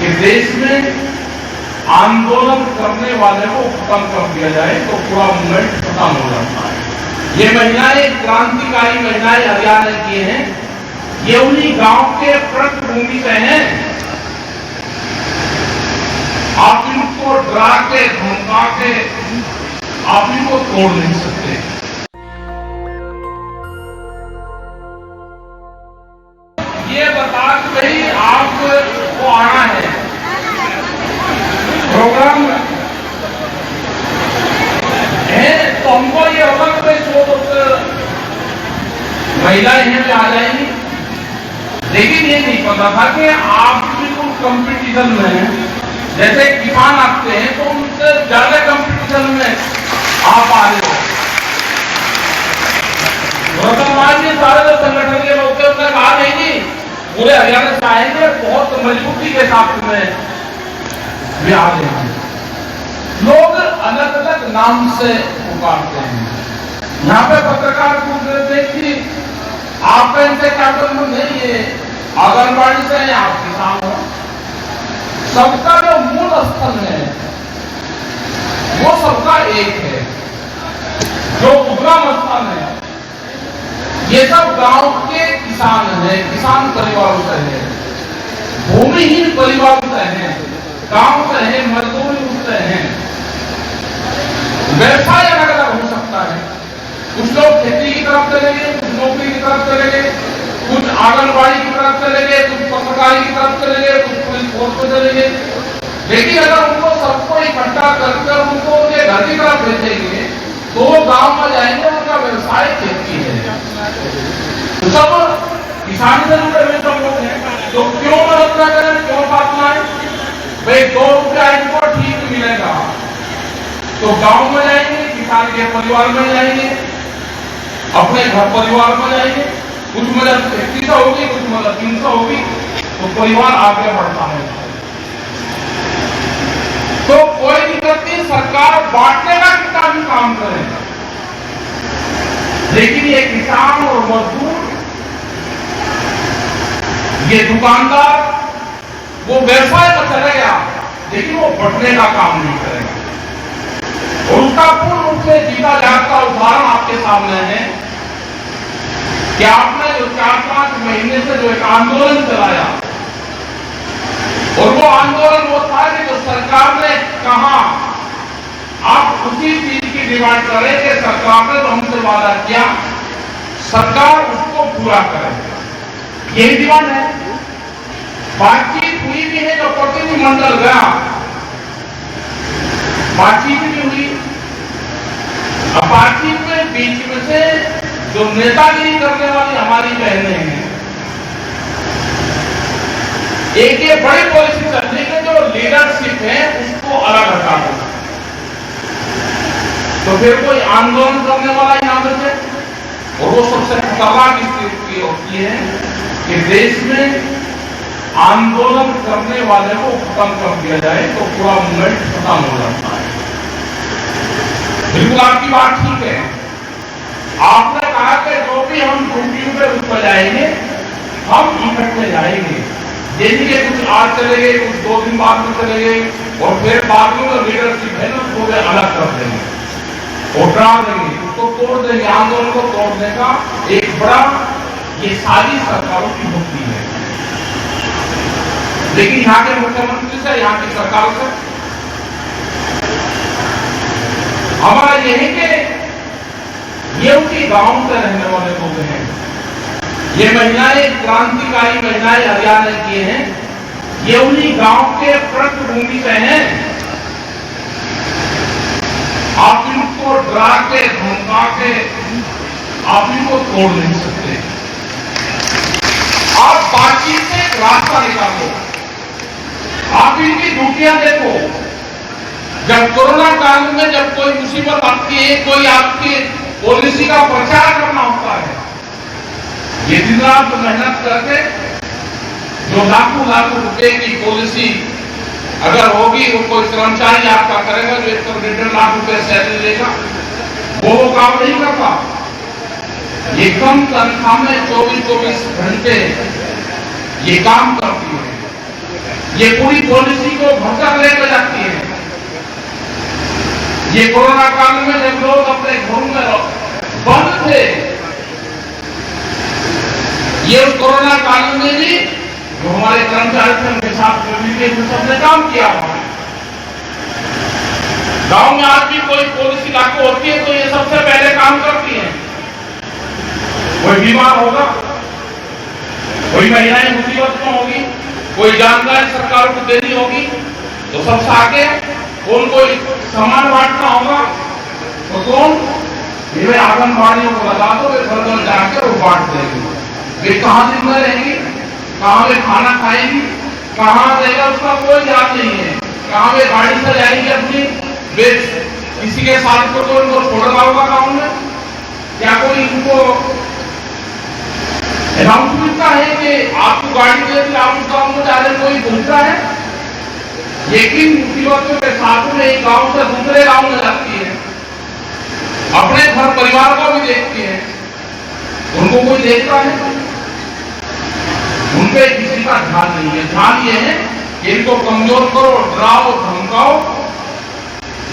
कि देश में आंदोलन करने वाले को खत्म कर दिया जाए तो पूरा मूवमेंट खत्म हो जाता है। ये महिलाएं, क्रांतिकारी महिलाएं हरियाणा की हैं, ये उन्हीं गांव के पृष्ठभूमि से हैं। आप इनको डरा के, धमका के आप इनको तोड़ नहीं सकते। ये बता के ही आपको आना है प्रोग्राम है, तो हमको ये होगा कि जो महिलाएं हैं वे आ जाएंगी, लेकिन ये नहीं पता था कि आप बिल्कुल कंपटीशन में हैं। जैसे किसान आते हैं तो उनसे ज्यादा कंपटीशन में आप आ रहे हो। सारे जो संगठन के लोग थे उन्होंने कहा नहीं, पूरे हरियाणा से आएंगे, बहुत मजबूती के साथ में वे आ जाएंगे। लोग अलग अलग नाम से पुकारते हैं। यहाँ पे पत्रकार पूछ रहे थे कि आपका इनसे क्या संबंध है, ये आंगनबाड़ी से है, आप किसान हो। सबका जो मूल स्थल है वो सबका एक है, जो उद्गम स्थल है ये सब गांव के किसान हैं, किसान परिवारों से हैं, भूमिहीन परिवारों से हैं, गांव से हैं, मजदूरी से हैं। व्यवसाय अलग अलग हो सकता है, कुछ लोग खेती की तरफ चले गए, कुछ नौकरी की तरफ चले गए, कुछ आंगनबाड़ी की तरफ चले गए, कुछ पत्रकारी की तरफ चले गए, कुछ पुलिस फोर्स में चले गए। लेकिन अगर उनको सबको इकट्ठा करके उनको उनके घर की तरफ भेजेंगे तो वो गांव में जाएंगे, उनका व्यवसाय खेती है। तो सब किसान से जुड़े हुए सब लोग हैं, तो क्यों मदद न करें, क्यों बात ना है। भाई 2 रुपया इनको ठीक मिलेगा तो गांव में जाएंगे, किसान के परिवार में जाएंगे, अपने घर परिवार में जाएंगे, कुछ मदद 100 होगी, कुछ मदद 300 होगी, तो परिवार आगे बढ़ता है। तो कोई दिक्कत नहीं, सरकार बांटने का कितना भी काम करे, लेकिन ये किसान और मजदूर, ये दुकानदार, वो व्यवसाय में चलेगा लेकिन वो बंटने का काम नहीं करेगा। और उसका पूर्ण रूप से जीता जागता उदाहरण आपके सामने है कि आपने जो 4-5 महीने से जो एक आंदोलन चलाया, और वो आंदोलन वो था कि जो सरकार ने कहा आप उसी चीज की डिमांड करें कि सरकार ने तो हमसे वादा किया, सरकार उसको पूरा करे, यही डिमांड है। बातचीत हुई भी है, जो प्रतिनिधिमंडल गया बातचीत भी हुई। अब बातचीत में बीच में से जो नेतागिरी करने वाली हमारी बहनें हैं, एक ये बड़ी पॉलिसी चल रही है, जो लीडरशिप है उसको अलग हटा दो, तो फिर कोई आंदोलन करने वाला ही नाम है। और वो सबसे खतरनाक स्थिति होती है कि देश में आंदोलन करने वाले को खत्म कर दिया जाए तो पूरा मूवमेंट खत्म हो जाता है। बिल्कुल आपकी बात ठीक है। आपने कहा कि जो भी हम ड्यूटी पे उस पर जाएंगे, हम इकट्ठे जाएंगे। देखिए कुछ आज चले गए, कुछ 2 दिन बाद में चले गए, और फिर बाद में जो लीडरशिप है ना उसको अलग कर देंगे, उठा देंगे, उसको तोड़ देंगे। आंदोलन को तोड़ने का एक बड़ा ये सारी सरकारों की होती है, लेकिन यहाँ के मुख्यमंत्री से, यहाँ की सरकार से हमारा यही कि ये उनकी गांव से रहने वाले लोग हैं। ये महिलाएं, क्रांतिकारी महिलाएं हरियाणा की हैं, ये उन्हीं गांव के पृष्ठभूमि से हैं। आप इनको डरा के, धमका के आप इनको तोड़ नहीं सकते। आप बातचीत से एक रास्ता निकालो, आप इनकी ड्यूटियां देखो। जब कोरोना काल में जब कोई मुसीबत आती है, कोई आपकी पॉलिसी का प्रचार करना होता है, ये दिन रात मेहनत करके जो लाखों रुपए की पॉलिसी अगर होगी, वो कोई कर्मचारी आपका करेगा जो 1.5 लाख रुपए सैलरी लेगा, वो काम नहीं करता। ये कम तनख्वाह में 24-24 घंटे ये काम करती है। ये पूरी पॉलिसी को भटक लेकर जाती है। ये कोरोना काल में जब लोग अपने घरों में बंद थे, ये उस कोरोना काल में भी जो हमारे कर्मचारी थे उनके साथ मिलकर सबने काम किया। गांव में आज भी कोई पॉलिसी लागू होती है तो ये सबसे पहले काम करती है। कोई बीमार होगा, कोई महिलाएं मुसीबत में होगी, कोई जानकारी सरकार को देनी होगी तो सबसे आगे कोई सामान बांटना होगा तो कौन, ये आंगनबाड़ियों को लगा दो, वे घर घर जाकर वो बांट देंगे। वे कहां दिन में रहेंगी, कहां वे खाना खाएंगी, कहां रहेगा उसका कोई याद नहीं है। कहां वे गाड़ी से जाएंगे अपनी, वे किसी के साथ को उनको छोड़ना होगा गाँव में, क्या कोई इनको अनाउंस मिलता है कि आपको गाड़ी दे दी, आप उस गाँव में जा रहे, कोई पूछता है? लेकिन मुसीबतों के साथ में एक गांव से दूसरे गांव में जाती है, अपने घर परिवार को भी देखती है, उनको कोई देखता है? उनपे किसी का ध्यान नहीं है। ध्यान ये है कि इनको कमजोर करो, डराओ, धमकाओ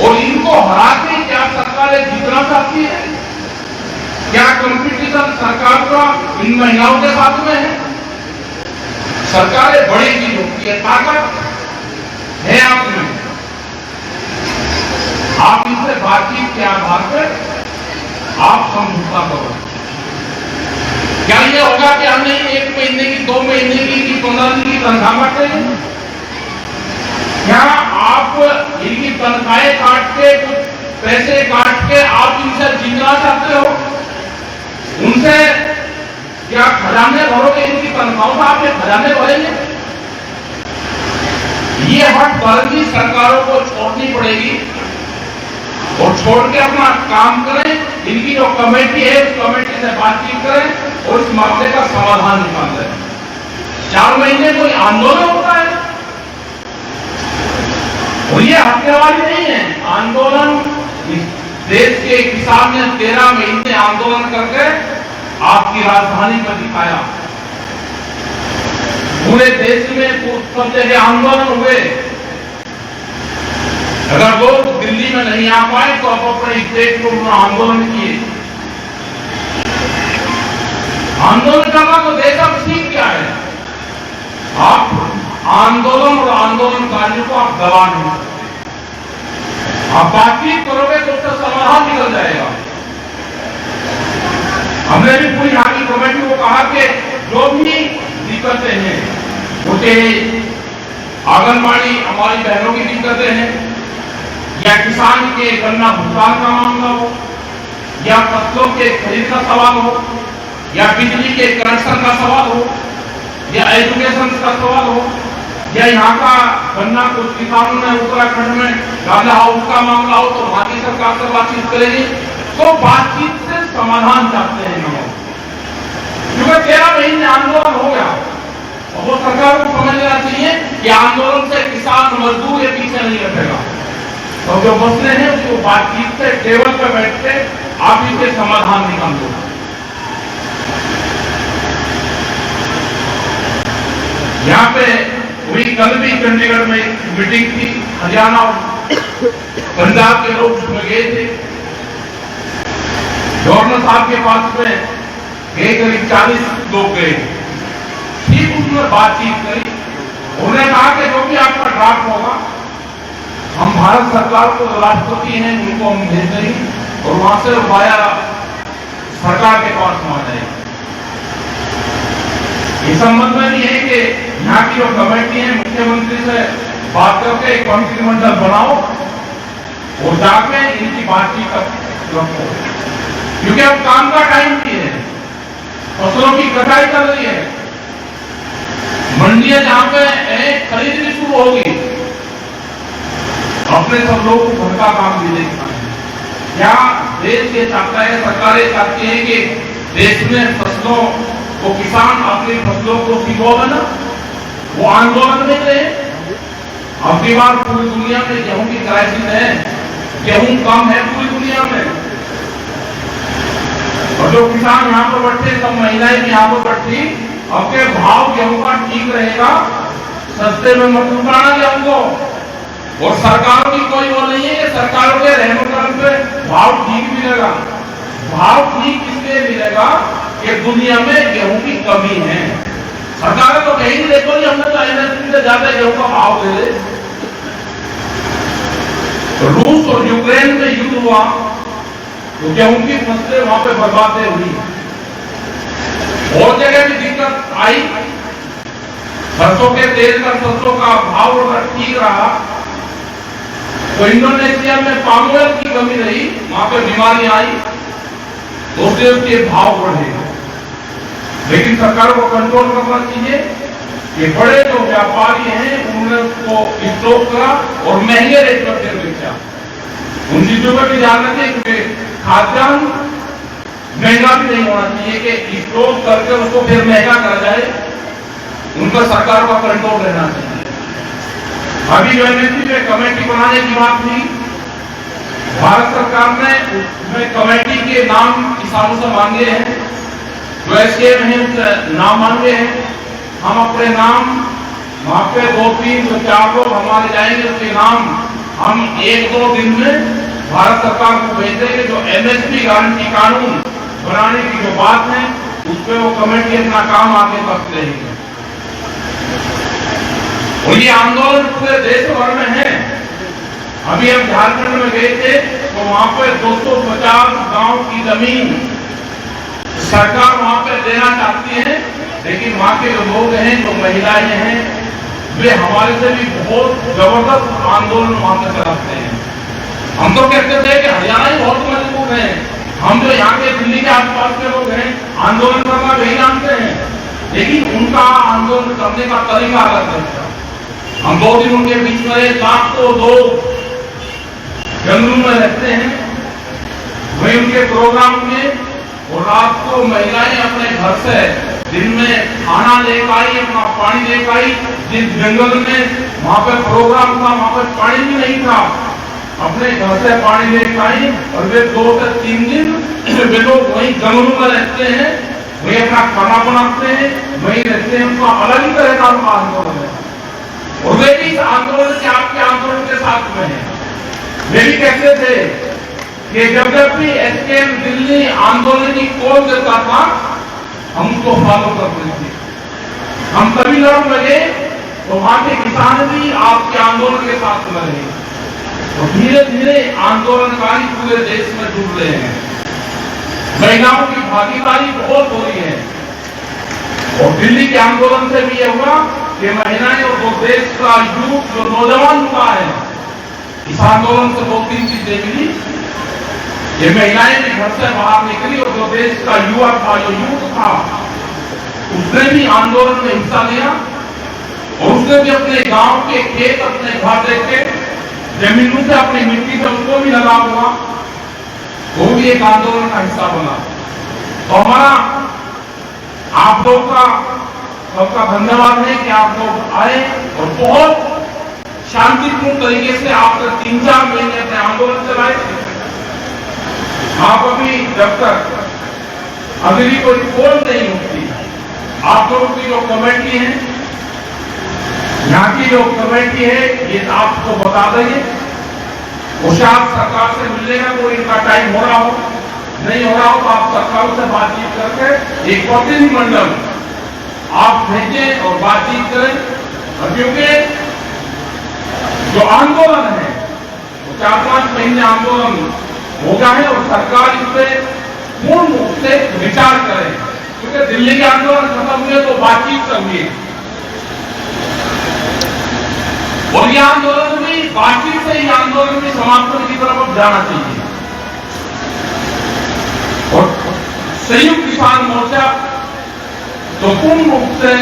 और इनको हरा के क्या सरकारें जीतना चाहती है? क्या कंपटीशन सरकार का इन महिलाओं के साथ में है? सरकारें बड़ी चीज होती है, ताकत है आप में, आप इनसे बातचीत के आधार पर आप समझौता करो। क्या ये होगा कि हमने 1 महीने की, 2 महीने की, 15 दिन की तनख्वाह बांटेंगे? क्या आप इनकी तनख्वाहें काट के, कुछ पैसे काट के आप इनसे जीतना चाहते हो? उनसे क्या खजाने भरोगे? इनकी तनख्वाहों से आप ये खजाने भरेंगे? ये हटबाजी सरकारों को छोड़नी पड़ेगी और छोड़ के अपना काम करें। इनकी जो कमेटी है उस कमेटी से बातचीत करें और इस मामले का समाधान निकालें। 4 महीने कोई आंदोलन होता है और ये हफ्तेवारी नहीं है। आंदोलन, देश के किसान ने 13 महीने आंदोलन करके आपकी राजधानी पर दिखाया। पूरे देश में सब जगह आंदोलन हुए। अगर लोग दिल्ली में नहीं आ पाए तो आप अपने स्टेट को आंदोलन किए। आंदोलन करना तो देश अब सीख क्या है? आप आंदोलन और आंदोलनकारियों को आप दबा नहीं सकते। आप बातचीत करोगे तो उसका समाधान निकल जाएगा। हमने भी पूरी यहाँ की कमेटी को कहा कि जो भी दिक्कतें हैं, उसे आंगनबाड़ी हमारी बहनों की दिक्कतें हैं, या किसान के गन्ना भुगतान का मामला हो, या फसलों के खरीद का सवाल हो, या बिजली के कनेक्शन का सवाल हो, या एजुकेशन का सवाल हो, या यहाँ का गन्ना कुछ किसानों ने उत्तराखंड में डाला हो उसका मामला हो, तो भारतीय सरकार से बातचीत करेगी। तो बातचीत से समाधान चाहते हैं हम, क्योंकि 13 महीने आंदोलन हो गया और वो सरकार को समझ लेना चाहिए कि आंदोलन से किसान मजदूर ये पीछे नहीं हटेगा। तो जो मसले हैं उसको बातचीत से टेबल पर बैठ के आप इसके समाधान निकाल दो। यहाँ पे हुई कल भी चंडीगढ़ में मीटिंग थी, हरियाणा और पंजाब के लोग उसमें गए थे। गवर्नर साहब के पास में करीब 40 लोग गए, ठीक उसमें बातचीत करी। उन्होंने कहा कि जो भी आपका ड्राफ्ट होगा हम भारत सरकार को, राष्ट्रपति हैं उनको हम भेज देंगे और वहां से वाया सरकार के पास में आ जाएगा। इस संबंध में ये है कि यहाँ की जो कमेटी है मुख्यमंत्री से बात करके एक मंत्रिमंडल बनाओ और जाके इनकी बातचीत रखो, क्योंकि अब काम का टाइम भी है, फसलों की कटाई कर रही है, मंडियां जहां पे खरीद भी शुरू होगी, अपने सब लोगों को घर का काम भी देखना है। क्या देश ये चाहता है, सरकारें चाहती है कि देश में फसलों को, किसान अपनी फसलों को भिगोवे ना, वो आंदोलन में रहे। अब की बार पूरी दुनिया में गेहूं की क्राइसिस है, गेहूं कम है पूरी दुनिया में, और जो किसान यहाँ पर बैठे, सब महिलाएं भी यहाँ पर बैठी, अब के भाव गेहूं का ठीक रहेगा सस्ते में मत लुटाना गेहूं को। और सरकारों की कोई वो नहीं है कि सरकारों के रहने करम पे भाव ठीक मिलेगा। भाव ठीक इसलिए मिलेगा कि दुनिया में गेहूं की कमी है। सरकारें तो कहीं नहीं, देखो नहीं, हमने तो एमएसपी से ज्यादा गेहूं का भाव दे दे। तो रूस और यूक्रेन में युद्ध हुआ तो गेहूं की फसलें वहां पे बर्बादें हुई। और जगह भी दिक्कत आई, सरसों के तेल का, सरसों का भाव अगर ठीक रहा तो इंडोनेशिया में पाम ऑयल की कमी रही, वहां पे बीमारी आई तो उसके भाव बढ़े। लेकिन सरकार को कंट्रोल करना चाहिए कि बड़े जो व्यापारी हैं उन्होंने उसको स्टॉक करा और महंगे रेट पर फिर बेचा। उन चीजों पर भी ध्यान रखें क्योंकि खाद्यान्न महंगा भी नहीं होना चाहिए कि स्टॉक करके उसको फिर महंगा करा जाए। उनका सरकार का कंट्रोल रहना चाहिए। अभी जो एमएसपी में कमेटी बनाने की बात थी, भारत सरकार ने उसमें कमेटी के नाम किसानों से मांगे हैं, जो एसकेएम है नाम मांगे हैं। हम अपने नाम वहां पे 2, 3, 4 लोग हमारे जाएंगे, उसके नाम हम 1-2 दिन में भारत सरकार को भेज देंगे। जो एमएसपी गारंटी कानून बनाने की जो बात है उस पर वो कमेटी अपना काम आगे करते रहेंगे। और ये आंदोलन पूरे देश भर में है। अभी हम झारखंड में गए थे तो वहां पे 250 गांव की जमीन सरकार वहां पे देना चाहती है, लेकिन वहां के जो लोग हैं, जो महिलाएं हैं, वे हमारे से भी बहुत जबरदस्त आंदोलन वहां पे चलाते हैं। हम तो कहते थे कि हरियाणा ही बहुत मजबूत है, हम जो यहाँ के दिल्ली के आसपास के लोग हैं आंदोलन करना नहीं जानते हैं, लेकिन उनका आंदोलन करने का तरीका अलग है। हम 2 दिन उनके बीच में लाखों लोग जंगलों में रहते हैं, वही उनके प्रोग्राम में, और रात को महिलाएं अपने घर से दिन में खाना लेकर आई, अपना पानी लेकर आई। जिस जंगल में वहां पे प्रोग्राम था वहां पे पानी भी नहीं था, अपने घर से पानी लेकर आई और वे 2 से 3 दिन वे लोग वही जंगलों में रहते हैं, वही अपना खाना बनाते हैं, वही रहते हैं। उनका अलग ही तरह का आंदोलन है और वे भी इस आंदोलन के आपके आंदोलन के साथ में है। वे भी कहते थे कि जब भी एसकेएम दिल्ली आंदोलन की कॉल देता था हम उसको फॉलो करते थे। हम तभी लड़ लगे तो वहां के किसान भी आपके आंदोलन के साथ लगे और धीरे धीरे आंदोलनकारी पूरे देश में जुड़ रहे हैं। महिलाओं की भागीदारी बहुत हो रही है और दिल्ली के आंदोलन से भी यह हुआ कि महिलाएं और जो देश का यूथ, जो नौजवान हुआ है, इस आंदोलन से 2-3 चीजें मिली। ये महिलाएं भी घर से बाहर निकली और जो देश का युवा था, जो यूथ था, उसने भी आंदोलन में हिस्सा लिया और उसने भी अपने गांव के खेत, अपने घर देखे, जमीनों से, अपनी मिट्टी से उसको भी लगा हुआ, वो भी एक आंदोलन का हिस्सा बना। तो हमारा आप लोग का सबका धन्यवाद है कि आप लोग आए और बहुत शांतिपूर्ण तरीके से आपने 3-4 महीने अपने आंदोलन चलाए। आप अभी जब तक अगली कोई पोल नहीं होती, आप लोगों की जो कमेटी है, यहाँ की जो कमेटी है, ये आपको बता देंगे। शायद सरकार से मिलने का कोई इनका टाइम हो रहा हो, नहीं हो रहा हो तो आप सरकार से बातचीत करके एक प्रतिनिधिमंडल आप भेजें और बातचीत करें। और क्योंकि जो आंदोलन है वो 4-5 महीने आंदोलन हो गया है और सरकार इस पे पूर्ण रूप से विचार करे, क्योंकि दिल्ली के आंदोलन खत्म हुए तो बातचीत से हुई और ये आंदोलन भी बातचीत से ही आंदोलन भी समाप्त की तरफ जाना चाहिए। और संयुक्त किसान मोर्चा तो पूर्ण रूप से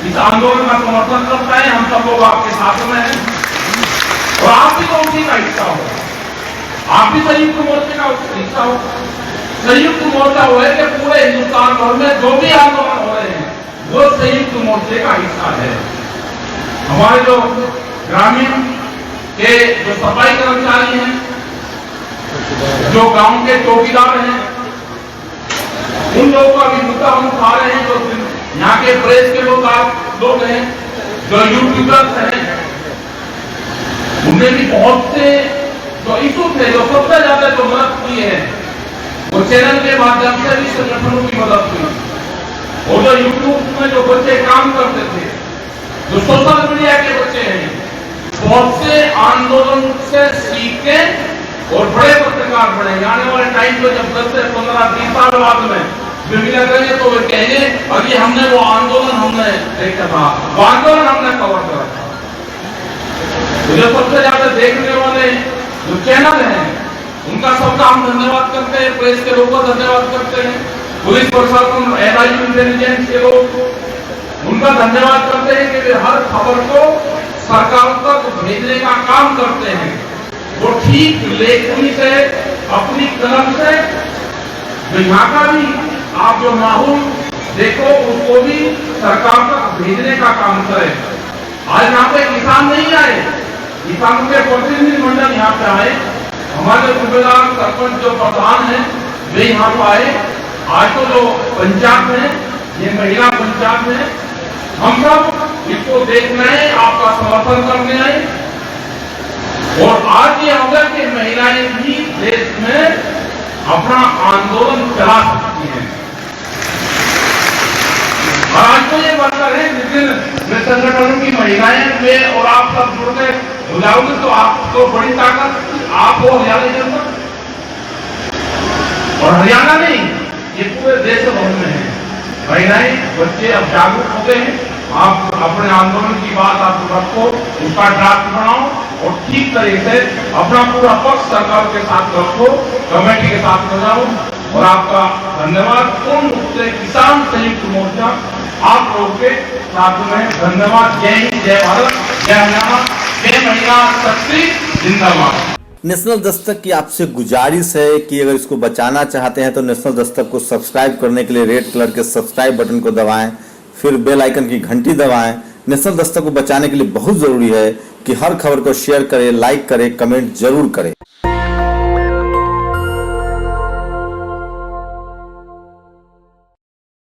इस आंदोलन का समर्थन करता है। हम सब लोग आपके साथ में हैं और आप भी तो उसी का हिस्सा हो, आप भी संयुक्त मोर्चे का हिस्सा हो। संयुक्त मोर्चा हो है कि पूरे हिंदुस्तान भर में जो भी आंदोलन हो रहे हैं वो संयुक्त मोर्चे का हिस्सा है। हमारे जो ग्रामीण के जो सफाई कर्मचारी हैं, जो गांव के चौकीदार हैं, उन लोगों का भी मुद्दा हम उठा रहे हैं। जो यहाँ के प्रेस के लोग हैं, जो यूट्यूबर्स हैं उनमें भी बहुत से जो इच्छुक थे, जो सबसे ज्यादा जो मदद की है वो चैनल के माध्यम से भी संगठनों की मदद हुई। और जो यूट्यूब में जो बच्चे काम करते थे, जो सोशल मीडिया के बच्चे हैं, बहुत से आंदोलन से सीख के और बड़े पत्रकार बने। आने वाले टाइम में जब 10 से 15-20 साल बाद में मिला करेंगे तो वे कहेंगे और ये हमने वो आंदोलन हमने देखा था, वो आंदोलन हमने कवर करा था। तो जो सबसे ज्यादा देखने वाले जो चैनल हैं उनका सबका हम धन्यवाद करते हैं, प्रेस के लोगों का धन्यवाद करते हैं, पुलिस प्रशासन, एयरलाइन इंटेलिजेंस के लोग उनका धन्यवाद करते हैं कि वे हर खबर को सरकार तक भेजने का काम करते हैं। वो ठीक लेखनी से, अपनी कलम से यहाँ का भी आप जो माहौल देखो उसको भी सरकार तक भेजने का काम करें। आज यहाँ पे किसान नहीं आए, किसानों के प्रतिनिधि मंडल यहाँ पे आए, हमारे सूबेदार सरपंच जो प्रधान हैं वे यहाँ पे आए। आज तो जो पंचायत है, ये महिला पंचायत है, हम सब इसको देखने आए, आपका समर्थन करने आए। और आज ये होगा कि महिलाएं भी देश में अपना आंदोलन चला सकती हैं। और आज तो ये बनकर है जिस दिन संगठनों की महिलाएं वे और आप सब जुड़ के बुलाओगे तो आपको बड़ी ताकत आप हो हरियाणा जनता। और हरियाणा नहीं, ये पूरे देश भर में है। महिलाएं, बच्चे अब जागरूक हो गए हैं। आप अपने आंदोलन की बात आप रखो, उसका ड्राफ्ट बनाओ और ठीक तरीके से अपना पूरा पक्ष सरकार के साथ रखो, कमेटी के साथ बनाओ। और आपका धन्यवाद पूर्ण रूप से किसान संयुक्त मोर्चा आप लोगों के साथ में धन्यवाद। जय हिंद, जय भारत, जय हरियाणा, जय महिला शक्ति जिंदाबाद। नेशनल दस्तक की आपसे गुजारिश है कि अगर इसको बचाना चाहते हैं तो नेशनल दस्तक को सब्सक्राइब करने के लिए रेड कलर के सब्सक्राइब बटन को दबाएं, फिर बेल आइकन की घंटी दबाएं। नेशनल दस्तक को बचाने के लिए बहुत जरूरी है कि हर खबर को शेयर करें, लाइक करें, कमेंट जरूर करें।